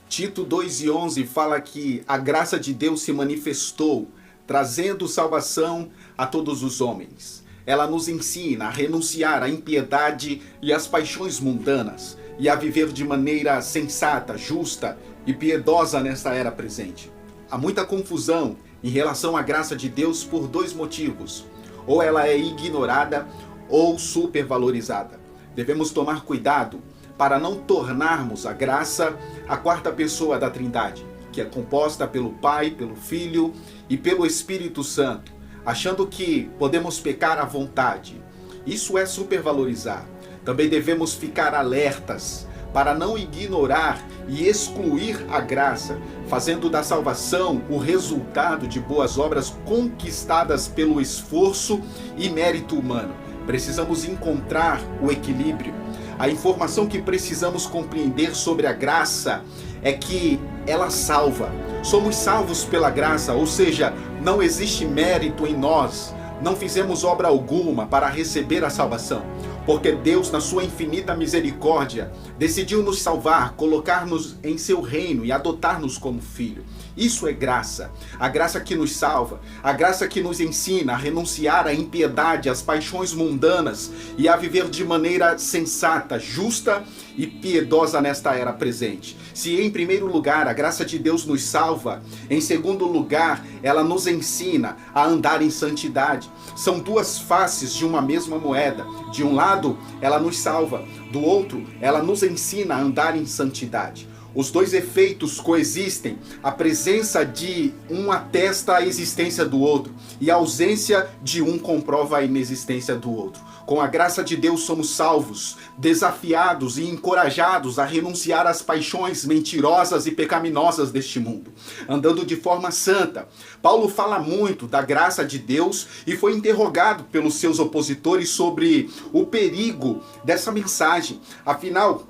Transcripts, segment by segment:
Tito 2:11 fala que a graça de Deus se manifestou, trazendo salvação a todos os homens. Ela nos ensina a renunciar à impiedade e às paixões mundanas e a viver de maneira sensata, justa e piedosa nesta era presente. Há muita confusão em relação à graça de Deus por dois motivos. Ou ela é ignorada ou supervalorizada. Devemos tomar cuidado para não tornarmos a graça a quarta pessoa da Trindade, que é composta pelo Pai, pelo Filho e pelo Espírito Santo, achando que podemos pecar à vontade. Isso é supervalorizar. Também devemos ficar alertas para não ignorar e excluir a graça, fazendo da salvação o resultado de boas obras conquistadas pelo esforço e mérito humano. Precisamos encontrar o equilíbrio. A informação que precisamos compreender sobre a graça é que ela salva. Somos salvos pela graça, ou seja, não existe mérito em nós. Não fizemos obra alguma para receber a salvação, porque Deus, na sua infinita misericórdia, decidiu nos salvar, colocar-nos em seu reino e adotar-nos como filho. Isso é graça. A graça que nos salva, a graça que nos ensina a renunciar à impiedade, às paixões mundanas e a viver de maneira sensata, justa e piedosa nesta era presente. Se em primeiro lugar a graça de Deus nos salva, em segundo lugar ela nos ensina a andar em santidade. São duas faces de uma mesma moeda. De um lado, ela nos salva. Do outro, ela nos ensina a andar em santidade. Os dois efeitos coexistem. A presença de um atesta a existência do outro e a ausência de um comprova a inexistência do outro. Com a graça de Deus somos salvos, desafiados e encorajados a renunciar às paixões mentirosas e pecaminosas deste mundo, andando de forma santa. Paulo fala muito da graça de Deus e foi interrogado pelos seus opositores sobre o perigo dessa mensagem. Afinal,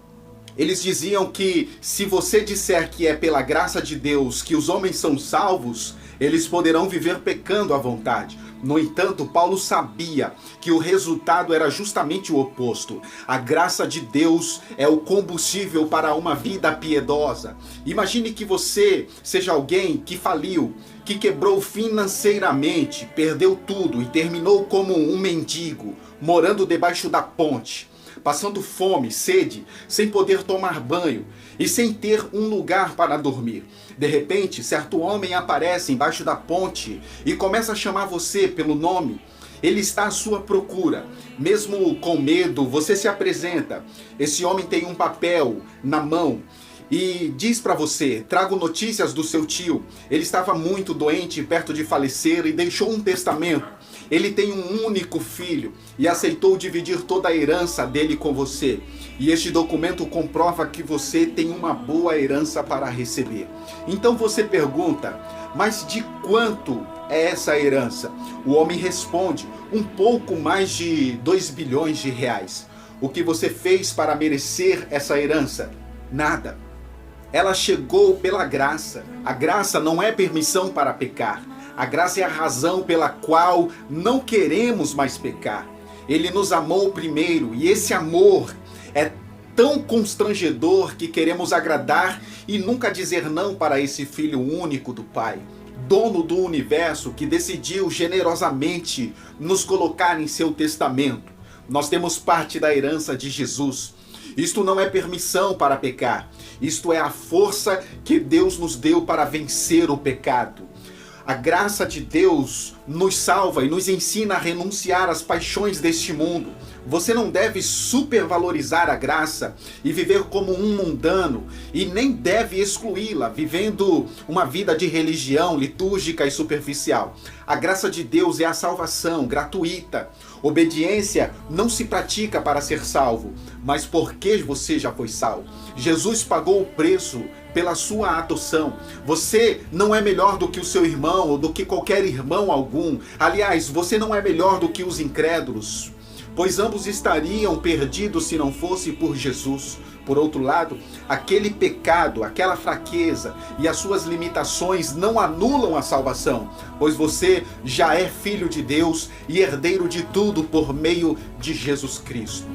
eles diziam que se você disser que é pela graça de Deus que os homens são salvos, eles poderão viver pecando à vontade. No entanto, Paulo sabia que o resultado era justamente o oposto. A graça de Deus é o combustível para uma vida piedosa. Imagine que você seja alguém que faliu, que quebrou financeiramente, perdeu tudo e terminou como um mendigo, morando debaixo da ponte, passando fome, sede, sem poder tomar banho e sem ter um lugar para dormir. De repente, certo homem aparece embaixo da ponte e começa a chamar você pelo nome. Ele está à sua procura. Mesmo com medo, você se apresenta. Esse homem tem um papel na mão e diz para você: trago notícias do seu tio. Ele estava muito doente, perto de falecer, e deixou um testamento. Ele tem um único filho e aceitou dividir toda a herança dele com você. E este documento comprova que você tem uma boa herança para receber. Então você pergunta: mas de quanto é essa herança? O homem responde: um pouco mais de 2 bilhões de reais. O que você fez para merecer essa herança? Nada. Ela chegou pela graça. A graça não é permissão para pecar. A graça é a razão pela qual não queremos mais pecar. Ele nos amou primeiro e esse amor é tão constrangedor que queremos agradar e nunca dizer não para esse Filho único do Pai, dono do universo, que decidiu generosamente nos colocar em seu testamento. Nós temos parte da herança de Jesus. Isto não é permissão para pecar. Isto é a força que Deus nos deu para vencer o pecado. A graça de Deus nos salva e nos ensina a renunciar às paixões deste mundo. Você não deve supervalorizar a graça e viver como um mundano, e nem deve excluí-la, vivendo uma vida de religião litúrgica e superficial. A graça de Deus é a salvação gratuita. Obediência não se pratica para ser salvo, mas porque você já foi salvo. Jesus pagou o preço pela sua adoção. Você não é melhor do que o seu irmão ou do que qualquer irmão algum. Aliás, você não é melhor do que os incrédulos, pois ambos estariam perdidos se não fosse por Jesus. Por outro lado, aquele pecado, aquela fraqueza e as suas limitações não anulam a salvação, pois você já é filho de Deus e herdeiro de tudo por meio de Jesus Cristo.